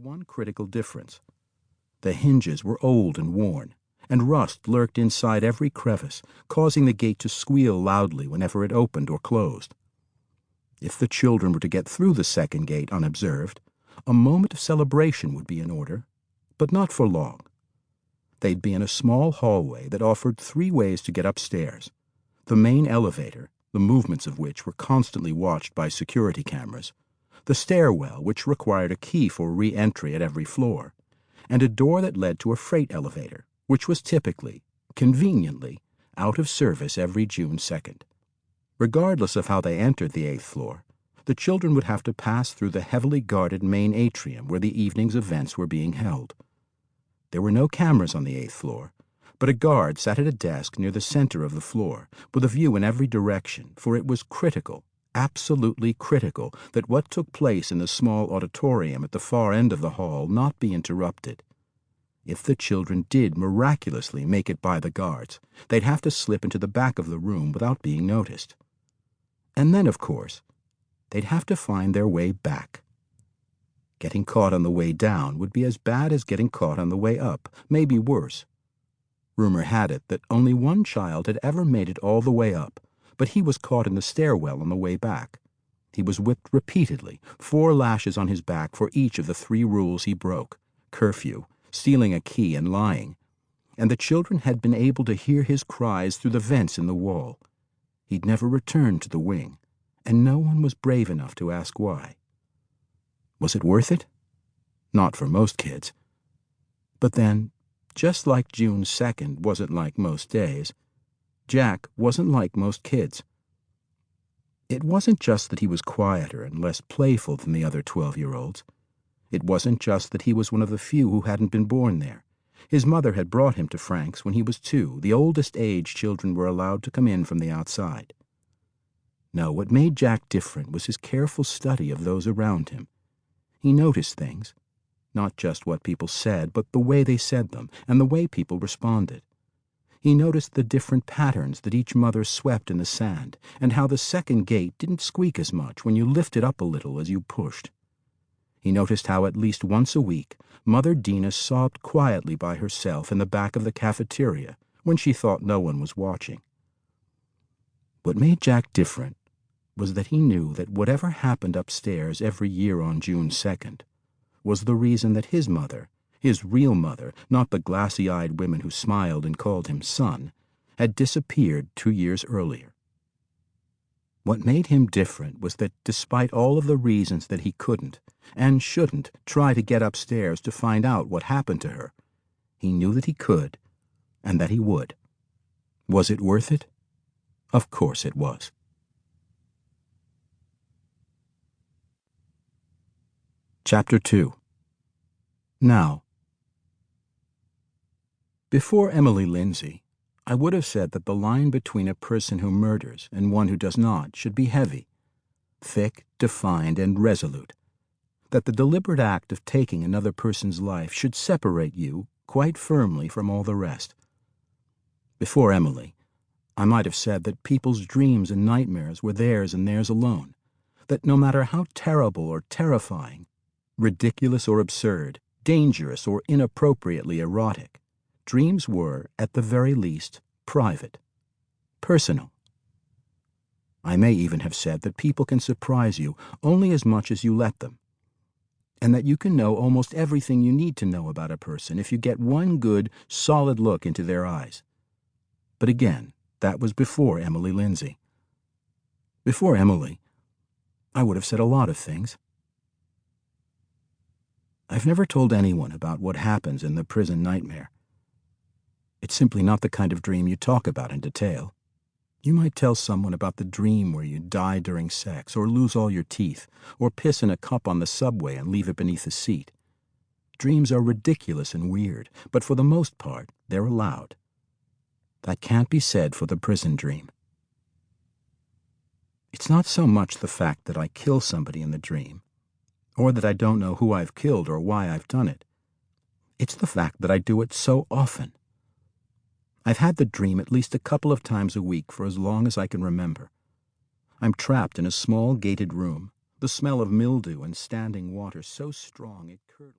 one critical difference. The hinges were old and worn, and rust lurked inside every crevice, causing the gate to squeal loudly whenever it opened or closed. If the children were to get through the second gate unobserved, a moment of celebration would be in order, but not for long. They'd be in a small hallway that offered 3 ways to get upstairs: the main elevator, the movements of which were constantly watched by security cameras, the stairwell, which required a key for re-entry at every floor, and a door that led to a freight elevator, which was typically, conveniently, out of service every June 2nd. Regardless of how they entered the 8th floor, the children would have to pass through the heavily guarded main atrium where the evening's events were being held. There were no cameras on the 8th floor, but a guard sat at a desk near the center of the floor, with a view in every direction, for it was critical, absolutely critical, that what took place in the small auditorium at the far end of the hall not be interrupted. If the children did miraculously make it by the guards, they'd have to slip into the back of the room without being noticed. And then, of course, they'd have to find their way back. Getting caught on the way down would be as bad as getting caught on the way up, maybe worse. Rumor had it that only one child had ever made it all the way up, but he was caught in the stairwell on the way back. He was whipped repeatedly, 4 lashes on his back for each of the 3 rules he broke: curfew, stealing a key, and lying. And the children had been able to hear his cries through the vents in the wall. He'd never returned to the wing, and no one was brave enough to ask why. Was it worth it? Not for most kids. But then, just like June 2nd wasn't like most days, Jack wasn't like most kids. It wasn't just that he was quieter and less playful than the other 12-year-olds. It wasn't just that he was one of the few who hadn't been born there. His mother had brought him to Frank's when he was 2, the oldest age children were allowed to come in from the outside. No, what made Jack different was his careful study of those around him. He noticed things, not just what people said, but the way they said them and the way people responded. He noticed the different patterns that each mother swept in the sand, and how the second gate didn't squeak as much when you lifted up a little as you pushed. He noticed how at least once a week Mother Dina sobbed quietly by herself in the back of the cafeteria when she thought no one was watching. What made Jack different was that he knew that whatever happened upstairs every year on June 2nd was the reason that his mother, his real mother, not the glassy-eyed women who smiled and called him son, had disappeared 2 years earlier. What made him different was that despite all of the reasons that he couldn't and shouldn't try to get upstairs to find out what happened to her, he knew that he could and that he would. Was it worth it? Of course it was. Chapter 2. Now. Before Emily Lindsey, I would have said that the line between a person who murders and one who does not should be heavy, thick, defined, and resolute, that the deliberate act of taking another person's life should separate you quite firmly from all the rest. Before Emily, I might have said that people's dreams and nightmares were theirs and theirs alone, that no matter how terrible or terrifying, ridiculous or absurd, dangerous or inappropriately erotic, dreams were, at the very least, private, personal. I may even have said that people can surprise you only as much as you let them, and that you can know almost everything you need to know about a person if you get one good, solid look into their eyes. But again, that was before Emily Lindsey. Before Emily, I would have said a lot of things. I've never told anyone about what happens in the prison nightmare. It's simply not the kind of dream you talk about in detail. You might tell someone about the dream where you die during sex, or lose all your teeth, or piss in a cup on the subway and leave it beneath the seat. Dreams are ridiculous and weird, but for the most part, they're allowed. That can't be said for the prison dream. It's not so much the fact that I kill somebody in the dream, or that I don't know who I've killed or why I've done it. It's the fact that I do it so often. I've had the dream at least a couple of times a week for as long as I can remember. I'm trapped in a small gated room, the smell of mildew and standing water so strong it curdles.